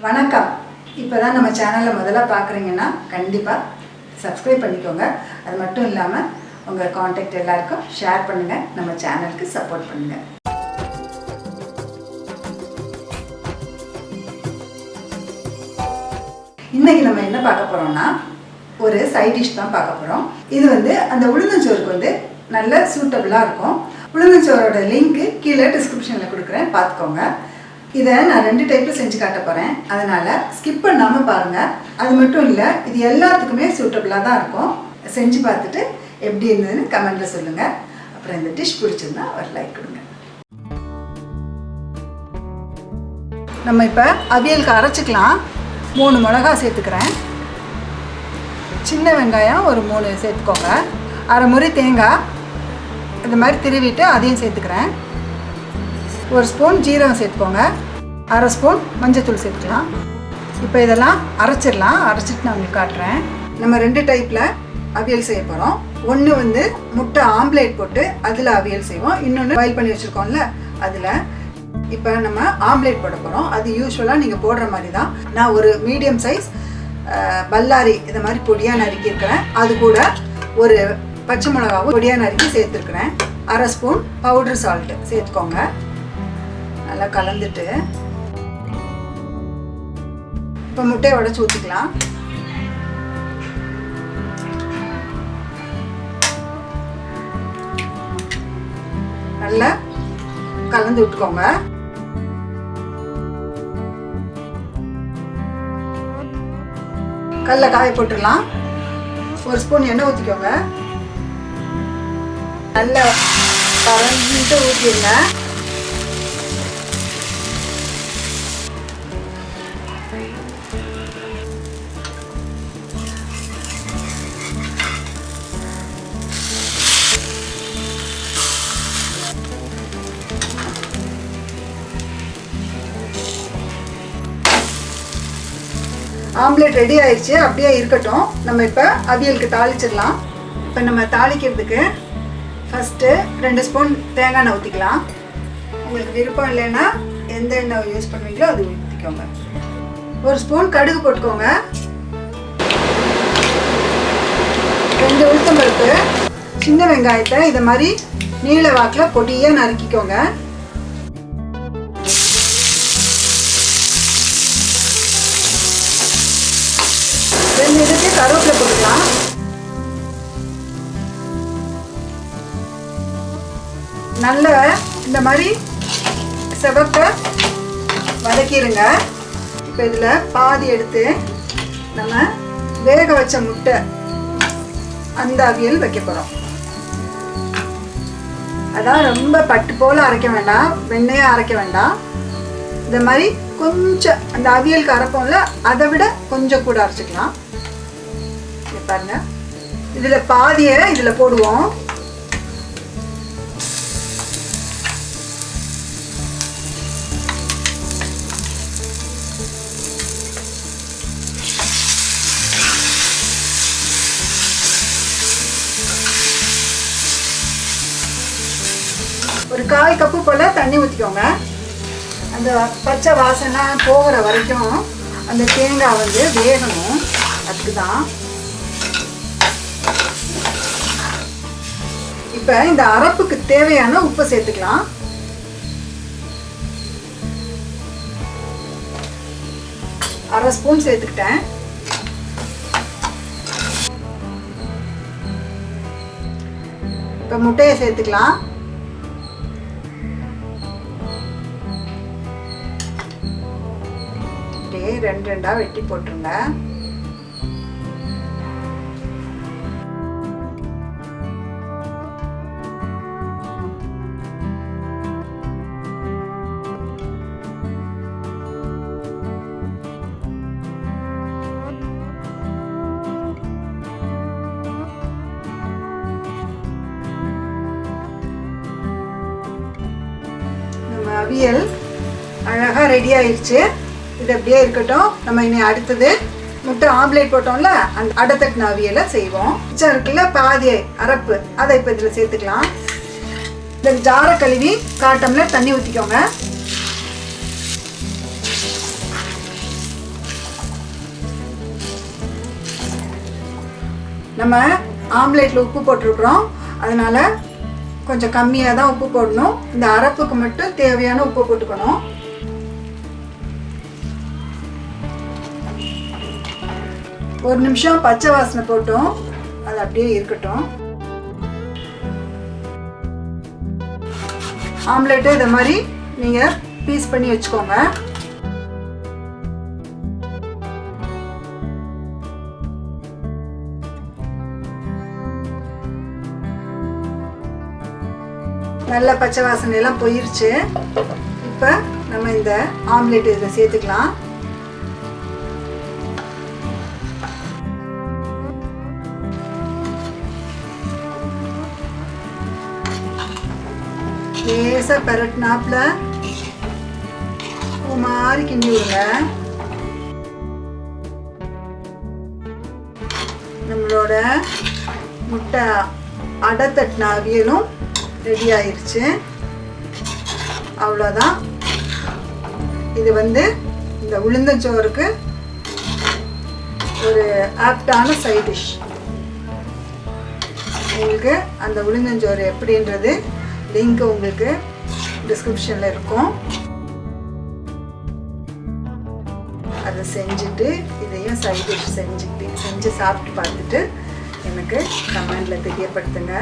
வணக்கம். இப்போதான் நம்ம சேனலில் முதல்ல பார்க்குறீங்கன்னா கண்டிப்பாக சப்ஸ்கிரைப் பண்ணிக்கோங்க. அது மட்டும் இல்லாமல் உங்கள் காண்டாக்ட் எல்லாருக்கும் ஷேர் பண்ணுங்கள். நம்ம சேனலுக்கு சப்போர்ட் பண்ணுங்கள். இன்றைக்கி நம்ம என்ன பார்க்க போகிறோம்னா ஒரு சைட் டிஷ் தான் பார்க்க போகிறோம். இது அந்த உளுந்தஞ்சோறுக்கு நல்ல சூட்டபுளாக இருக்கும். உளுந்தஞ்சோரோட லிங்க்கு கீழே டிஸ்கிரிப்ஷனில் கொடுக்குறேன், பார்த்துக்கோங்க. இதை நான் 2 டைப்பில் செஞ்சு காட்ட போகிறேன். அதனால் ஸ்கிப் பண்ணாமல் பாருங்கள். அது மட்டும் இல்லை, இது எல்லாத்துக்குமே சூட்டபுளாக தான் இருக்கும். செஞ்சு பார்த்துட்டு எப்படி இருந்ததுன்னு கமெண்ட்டில் சொல்லுங்கள். அப்புறம் இந்த டிஷ் பிடிச்சிருந்தா ஒரு லைக் கொடுங்க. நம்ம இப்போ அவியலுக்கு அரைச்சிக்கலாம். 3 மிளகாய் சேர்த்துக்கிறேன். சின்ன வெங்காயம் ஒரு 3 சேர்த்துக்கோங்க. அரை முறி தேங்காய் இந்த மாதிரி திருவிட்டு அதையும் சேர்த்துக்கிறேன். 1 ஸ்பூன் ஜீரகம் சேர்த்துக்கோங்க. அரை ஸ்பூன் மஞ்சத்தூள் சேர்த்துக்கலாம். இப்போ இதெல்லாம் அரைச்சிடலாம். அரைச்சிட்டு நான் உங்களுக்கு காட்டுறேன். நம்ம 2 டைப்பில் அவியல் செய்ய போகிறோம். ஒன்று முட்டை ஆம்லேட் போட்டு அதில் அவியல் செய்வோம். இன்னொன்று பாயில் பண்ணி வச்சுருக்கோம்ல அதில். இப்போ நம்ம ஆம்லேட் போட போகிறோம். அது யூஸ்வலாக நீங்கள் போடுற மாதிரி தான். நான் ஒரு மீடியம் சைஸ் பல்லாரி இதை மாதிரி பொடியாக நறுக்கியிருக்கிறேன். அது கூட ஒரு பச்சை மிளகாவும் பொடியாக நறுக்கி சேர்த்துருக்குறேன். அரை ஸ்பூன் பவுட்ரு சால்ட்டு சேர்த்துக்கோங்க. நல்லா கலந்துட்டு இப்போ முட்டையை உடச்சி ஊற்றிக்கலாம். நல்லா கலந்து விட்டுக்கோங்க. கல்ல காய போட்டுடலாம். 1 ஸ்பூன் எண்ணெய் ஊற்றிக்கோங்க. நல்லா கலந்துட்டு ஊற்றிடுங்க. ஆம்லேட் ரெடி ஆயிடுச்சு. அப்படியே இருக்கட்டும். நம்ம இப்போ அவியலுக்கு தாளிச்சிடலாம். இப்போ நம்ம தாளிக்கிறதுக்கு ஃபஸ்ட்டு 2 ஸ்பூன் தேங்காய் எண்ணெய் ஊற்றிக்கலாம். உங்களுக்கு விருப்பம் இல்லைன்னா எந்த எண்ணெய் யூஸ் பண்ணுவீங்களோ அது ஊற்றிக்கோங்க. 1 ஸ்பூன் கடுகு போட்டுக்கோங்க. 2 உளுத்தம்பருப்பு, சின்ன வெங்காயத்தை இதை மாதிரி நீல வாக்கில் பொடியாக நறுக்கிக்கோங்க. 2 இதுக்கு கருவேப்பிலை போட்டுக்கலாம். நல்ல இந்த மாதிரி செவக்க வதக்கிடுங்க. இப்போ இதில் பாதி எடுத்து நம்ம வேக வச்ச முட்டை அந்த அவியல் வைக்க போகிறோம். அதான் ரொம்ப பட்டு போல் அரைக்க வேண்டாம், வெண்ணையாக அரைக்க வேண்டாம். இந்த மாதிரி கொஞ்சம் அந்த அவியலுக்கு அரைப்போம்ல அதை விட கொஞ்சம் கூட அரைச்சிக்கலாம். பாருங்க, இதில் பாதியை இதில் போடுவோம். ஒரு 1/4 கப்பு போல் தண்ணி ஊற்றிக்கோங்க. அந்த பச்சை வாசனை போகிற வரைக்கும் அந்த தேங்காய் வேகணும். அதுக்கு தான். இப்போ இந்த அரைப்புக்கு தேவையான உப்பு சேர்த்துக்கலாம். அரை ஸ்பூன் சேர்த்துக்கிட்டேன். இப்போ முட்டையை சேர்த்துக்கலாம். அப்படியே 2 வெட்டி போட்டுருங்க. அவியல் அழகாக ரெடி ஆயிடுச்சு. இது அப்படியே இருக்கட்டும். நம்ம இனி அடுத்தது முட்டை ஆம்லேட் போட்டோம்ல அந்த அடத்தட்டின அவியலை செய்வோம். மிச்சம் இருக்குல்ல பாதி அரைப்பு, அதை இப்போ இதில் சேர்த்துக்கலாம். இந்த ஜாரை கழுவி 1/4 டம்ளர் தண்ணி ஊற்றிக்கோங்க. நம்ம ஆம்லேட்டில் உப்பு போட்டிருக்கிறோம், அதனால் கொஞ்சம் கம்மியாக தான் உப்பு போடணும். இந்த அரைப்புக்கு மட்டும் தேவையான உப்பு போட்டுக்கணும். ஒரு நிமிஷம் பச்சை வாசனை போட்டோம், அது அப்படியே இருக்கட்டும். ஆம்லேட்டு இதை மாதிரி நீங்கள் பீஸ் பண்ணி வச்சுக்கோங்க. நல்ல பச்சை வாசனை எல்லாம் போயிருச்சு. இப்போ நம்ம இந்த ஆம்லேட் இதில் சேர்த்துக்கலாம். லேசாக பெரட்டினாப்புல மாதிரி கிண்டி விடுங்க. நம்மளோட முட்டை அடை தட்டின அவியலும் ரெடி ஆயிடுச்சு. அவ்வளோதான். இது இந்த உளுந்தஞ்சோறுக்கு ஒரு ஆப்டான சைட் டிஷ். உங்களுக்கு அந்த உளுந்தஞ்சோறு எப்படின்றது லிங்க் உங்களுக்கு டிஸ்கிரிப்ஷனில் இருக்கும். அதை செஞ்சுட்டு இதையும் சைட் டிஷ் செஞ்சு சாப்பிட்டு பார்த்துட்டு எனக்கு கமெண்டில் தெரியப்படுத்துங்க.